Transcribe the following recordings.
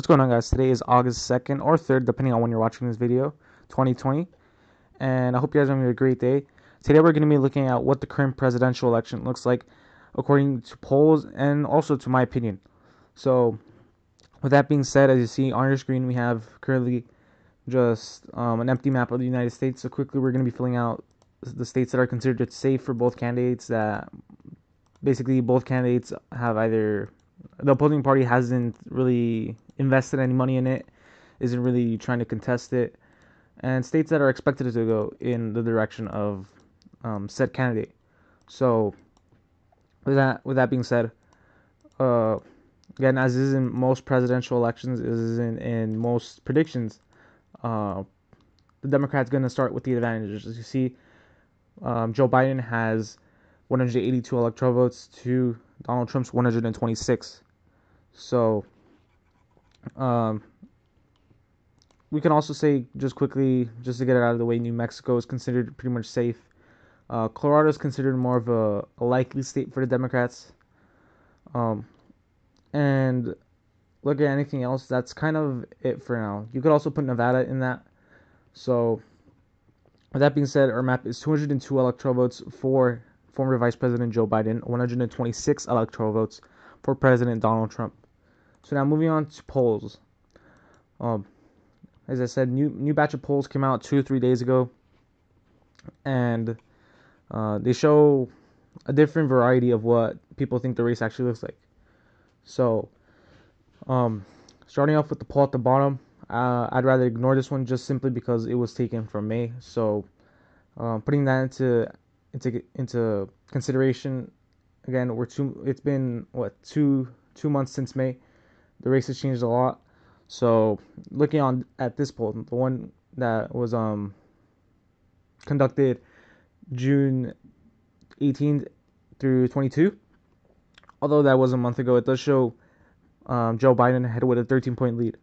What's going on, guys? Today is August 2nd or 3rd, depending on when you're watching this video, 2020. And I hope you guys are having a great day. Today we're going to be looking at what the current presidential election looks like according to polls and also to my opinion. So, with that being said, as you see on your screen, we have currently just an empty map of the United States. So quickly we're going to be filling out the states that are considered safe for both candidates, that basically both candidates have either the opposing party hasn't really invested any money in it, isn't really trying to contest it, and states that are expected to go in the direction of said candidate. So with that being said, again, as is in most presidential elections, as is in most predictions, the Democrats going to start with the advantages. As you see, Joe Biden has 182 electoral votes to Donald Trump's 126. So, we can also say, just quickly, just to get it out of the way, New Mexico is considered pretty much safe. Colorado is considered more of a likely state for the Democrats. And look at anything else, that's kind of it for now. You could also put Nevada in that. So, with that being said, our map is 202 electoral votes for former Vice President Joe Biden, 126 electoral votes for President Donald Trump. So now moving on to polls. As I said, new batch of polls came out 2 or 3 days ago, and they show a different variety of what people think the race actually looks like. So, starting off with the poll at the bottom, I'd rather ignore this one just simply because it was taken from May. So, putting that into consideration, again, it's been two months since May. The race has changed a lot. So looking at this poll, the one that was conducted June 18th through 22, although that was a month ago, it does show Joe Biden ahead with a 13-point lead.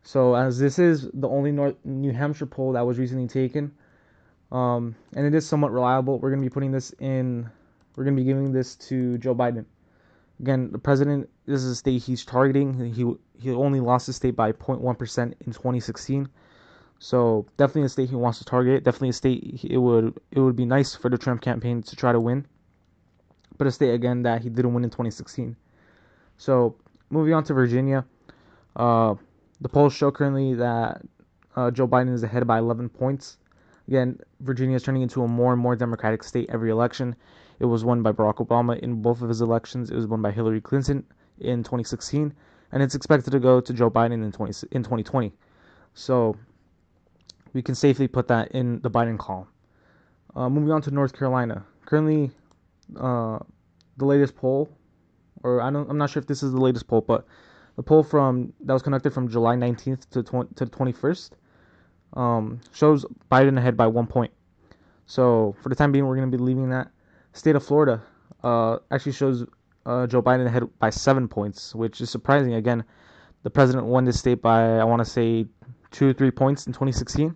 So as this is the only New Hampshire poll that was recently taken, and it is somewhat reliable, we're going to be giving this to Joe Biden. Again, the president, this is a state he's targeting. He only lost the state by 0.1% in 2016. So definitely a state he wants to target. Definitely a state it would be nice for the Trump campaign to try to win. But a state, again, that he didn't win in 2016. So moving on to Virginia. The polls show currently that Joe Biden is ahead by 11 points. Again, Virginia is turning into a more and more Democratic state every election. It was won by Barack Obama in both of his elections. It was won by Hillary Clinton in 2016. And it's expected to go to Joe Biden in 2020. So we can safely put that in the Biden column. Moving on to North Carolina. Currently, the latest poll, or I'm not sure if this is the latest poll, but the poll that was conducted from July 19th to the 21st shows Biden ahead by 1 point. So for the time being, we're going to be leaving that. State of Florida actually shows Joe Biden ahead by 7 points, which is surprising. Again, the president won this state by, I want to say, 2 or 3 points in 2016.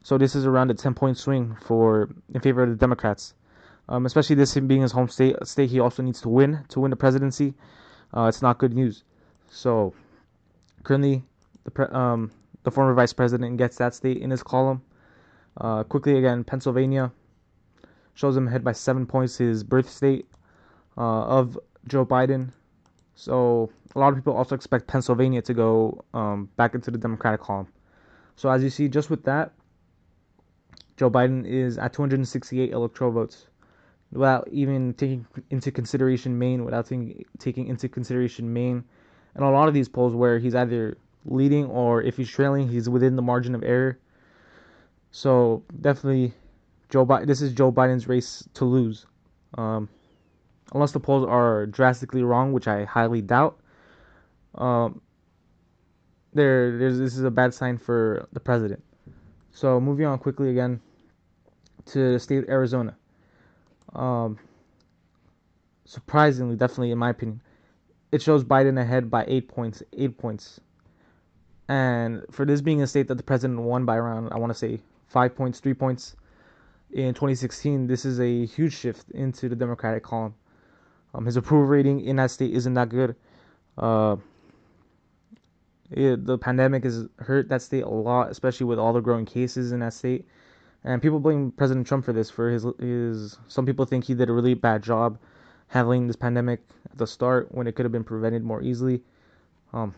So this is around a 10-point swing in favor of the Democrats. Especially this being his home state, a state he also needs to win the presidency. It's not good news. So currently, the former vice president gets that state in his column. Quickly again, Pennsylvania shows him ahead by 7 points, his birth state of Joe Biden. So a lot of people also expect Pennsylvania to go back into the Democratic column. So as you see, just with that, Joe Biden is at 268 electoral votes, without even taking into consideration Maine, and a lot of these polls where he's either leading or if he's trailing, he's within the margin of error. So definitely, this is Joe Biden's race to lose, unless the polls are drastically wrong, which I highly doubt. This is a bad sign for the president. So moving on quickly again to the state of Arizona. Surprisingly, definitely in my opinion, it shows Biden ahead by 8 points. 8 points. And for this being a state that the president won by around, I want to say, 5 points, 3 points in 2016, this is a huge shift into the Democratic column. His approval rating in that state isn't that good. The pandemic has hurt that state a lot, especially with all the growing cases in that state. And people blame President Trump for this. For his some people think he did a really bad job handling this pandemic at the start when it could have been prevented more easily. Um,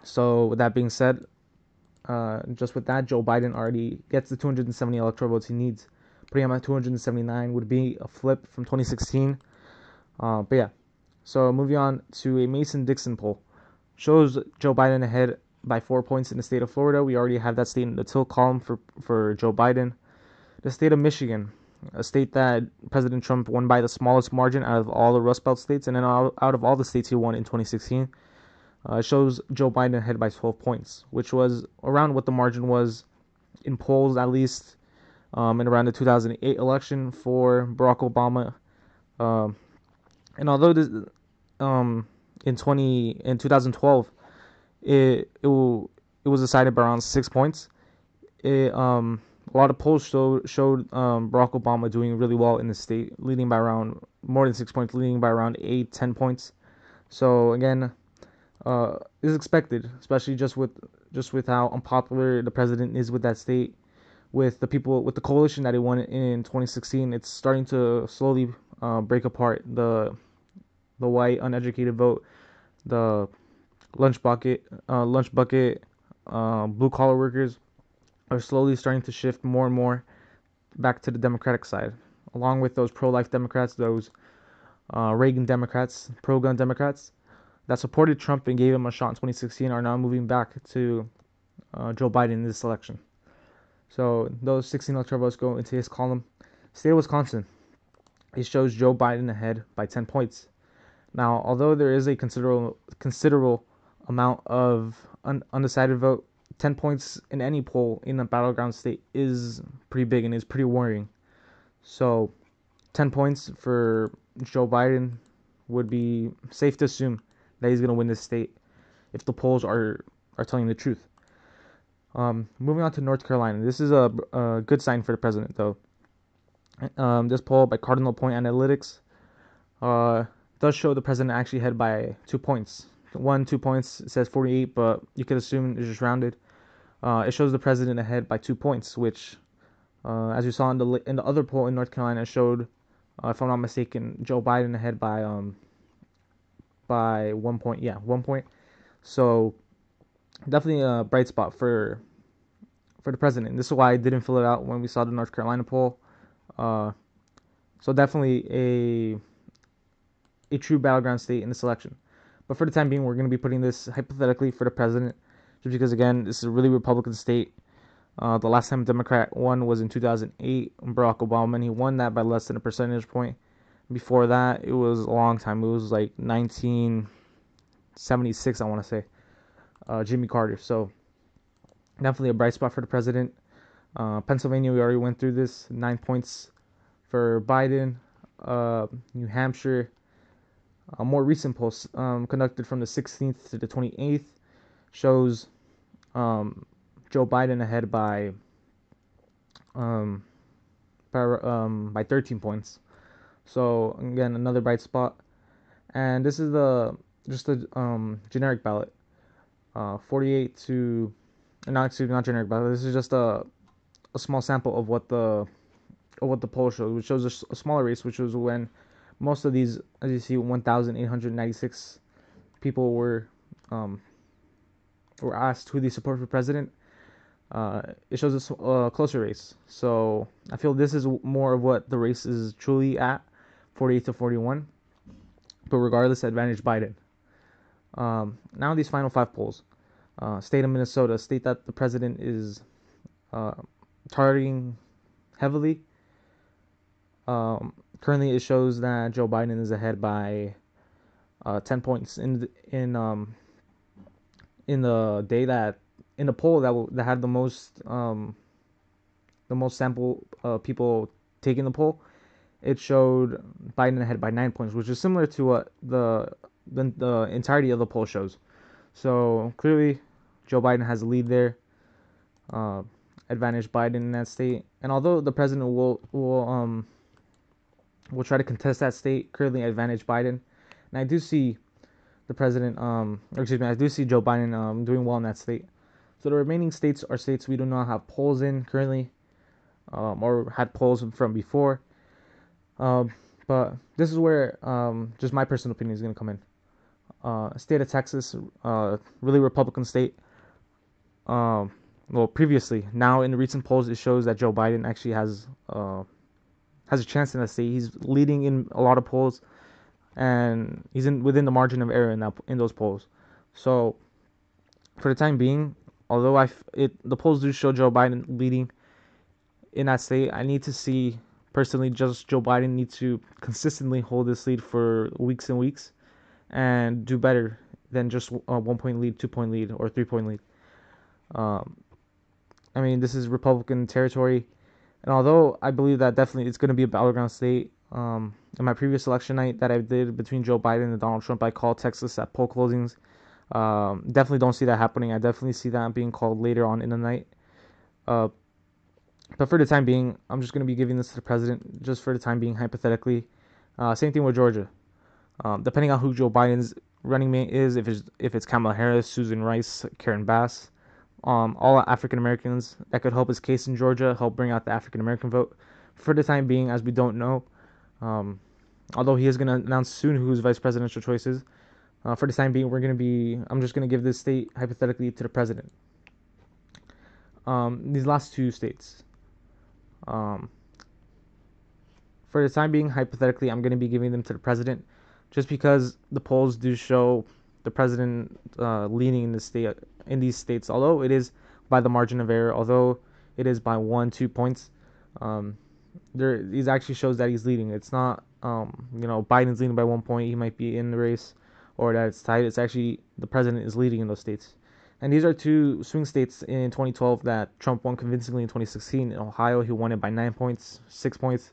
so with that being said, just with that, Joe Biden already gets the 270 electoral votes he needs. Putting him at 279 would be a flip from 2016. But yeah, so moving on to a Mason-Dixon poll. Shows Joe Biden ahead by 4 points in the state of Florida. We already have that state in the tilt column for Joe Biden. The state of Michigan, a state that President Trump won by the smallest margin out of all the Rust Belt states, and then out of all the states he won in 2016. Shows Joe Biden ahead by 12 points, which was around what the margin was in polls, at least in around the 2008 election for Barack Obama. And although this, in 2012, it was decided by around 6 points. A lot of polls showed Barack Obama doing really well in the state, leading by around more than 6 points, leading by around 8-10 points. So again, is expected, especially just with how unpopular the president is with that state, with the people, with the coalition that he won in 2016. It's starting to slowly break apart. The white uneducated vote, the lunch bucket, blue collar workers are slowly starting to shift more and more back to the Democratic side, along with those pro-life Democrats, those Reagan Democrats, pro-gun Democrats that supported Trump and gave him a shot in 2016 are now moving back to Joe Biden in this election. So those 16 electoral votes go into his column. State of Wisconsin, it shows Joe Biden ahead by 10 points. Now, although there is a considerable amount of undecided vote, 10 points in any poll in a battleground state is pretty big and is pretty worrying. So 10 points for Joe Biden would be safe to assume that he's going to win this state if the polls are telling the truth. Moving on to North Carolina. This is a good sign for the president, though. This poll by Cardinal Point Analytics does show the president actually ahead by 2 points. 2 points, it says 48, but you could assume it's just rounded. It shows the president ahead by 2 points, which, as you saw in the other poll in North Carolina, showed, if I'm not mistaken, Joe Biden ahead by 1 point. Yeah, 1 point. So definitely a bright spot for the president. This is why I didn't fill it out when we saw the North Carolina poll. So definitely a true battleground state in this election. But for the time being, we're going to be putting this hypothetically for the president, just because, again, this is a really Republican state. The last time a Democrat won was in 2008, Barack Obama, and he won that by less than a percentage point. Before that, it was a long time. It was like 1976, I want to say, Jimmy Carter. So definitely a bright spot for the president. Pennsylvania, we already went through this. 9 points for Biden. New Hampshire, a more recent poll conducted from the 16th to the 28th shows Joe Biden ahead by 13 points. So again, another bright spot. And this is just a generic ballot. 48 to not generic ballot. This is just a small sample of what the poll shows, which shows a smaller race, which was when most of these, as you see, 1,896 people were asked who they support for president. It shows a closer race. So I feel this is more of what the race is truly at, 48 to 41. But regardless, advantage Biden. Now these final 5 polls. State of Minnesota, a state that the president is targeting heavily. Currently, it shows that Joe Biden is ahead by 10 points in the day that in the poll that had the most sample people taking the poll. It showed Biden ahead by 9 points, which is similar to what the entirety of the poll shows. So clearly, Joe Biden has a lead there. Advantage Biden in that state, and although the president will try to contest that state, currently advantage Biden. And I do see the president, or excuse me, I do see Joe Biden doing well in that state. So the remaining states are states we do not have polls in currently, or had polls from before. But this is where just my personal opinion is going to come in. State of Texas, really Republican state. Well, previously, now in the recent polls, it shows that Joe Biden actually has a chance in that state. He's leading in a lot of polls, and he's within the margin of error in those polls. So, for the time being, although the polls do show Joe Biden leading in that state, I need to see personally just Joe Biden needs to consistently hold this lead for weeks and weeks, and do better than just a 1-point lead, 2-point lead, or 3-point lead. I mean, this is Republican territory, and although I believe that definitely it's going to be a battleground state, in my previous election night that I did between Joe Biden and Donald Trump, I called Texas at poll closings. Definitely don't see that happening. I definitely see that being called later on in the night. But for the time being, I'm just going to be giving this to the president, just for the time being, hypothetically. Same thing with Georgia. Depending on who Joe Biden's running mate is, if it's Kamala Harris, Susan Rice, Karen Bass, all African Americans, that could help his case in Georgia, help bring out the African American vote. For the time being, as we don't know, although he is going to announce soon who his vice presidential choice is, for the time being, I'm just going to give this state hypothetically to the president. These last two states, for the time being, hypothetically, I'm going to be giving them to the president, just because the polls do show the president leaning in these states, although it is by the margin of error, although it is by 1-2 points. These actually shows that he's leading. It's not Biden's leading by 1 point, he might be in the race, or that it's tight. It's actually the president is leading in those states. And these are two swing states in 2012 that Trump won convincingly in 2016. In Ohio, he won it by 9 points, 6 points.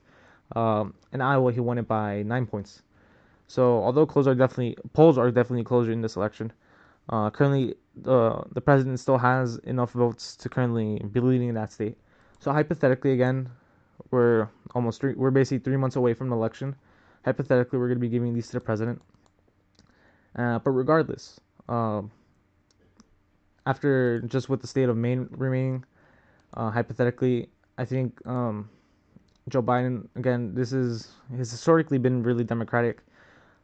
In Iowa, he won it by 9 points. So although polls are definitely closer in this election, currently the president still has enough votes to currently be leading in that state. So hypothetically, again, we're basically 3 months away from the election. Hypothetically, we're going to be giving these to the president. But regardless, after just with the state of Maine remaining, hypothetically, I think Joe Biden, again, this has historically been really Democratic.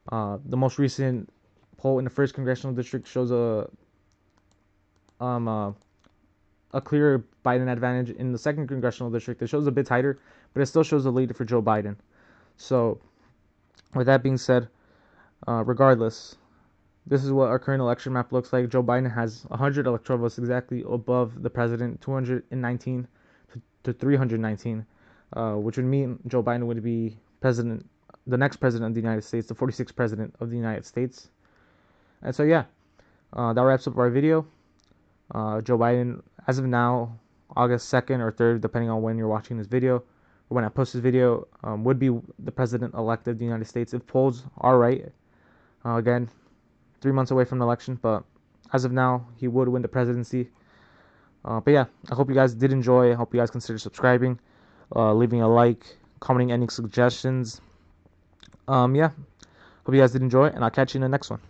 The most recent poll in the 1st congressional district shows a clear Biden advantage. In the 2nd congressional district, it shows a bit tighter, but it still shows a lead for Joe Biden. So, with that being said, regardless, this is what our current election map looks like. Joe Biden has 100 electoral votes exactly above the president, 219 to 319, which would mean Joe Biden would be the next president of the United States, the 46th president of the United States. And so, yeah, that wraps up our video. Joe Biden, as of now, August 2nd or 3rd, depending on when you're watching this video, or when I post this video, would be the president-elect of the United States if polls are right. Again, 3 months away from the election, but as of now, he would win the presidency. But yeah, I hope you guys did enjoy. I hope you guys consider subscribing, leaving a like, commenting any suggestions. Yeah, hope you guys did enjoy, and I'll catch you in the next one.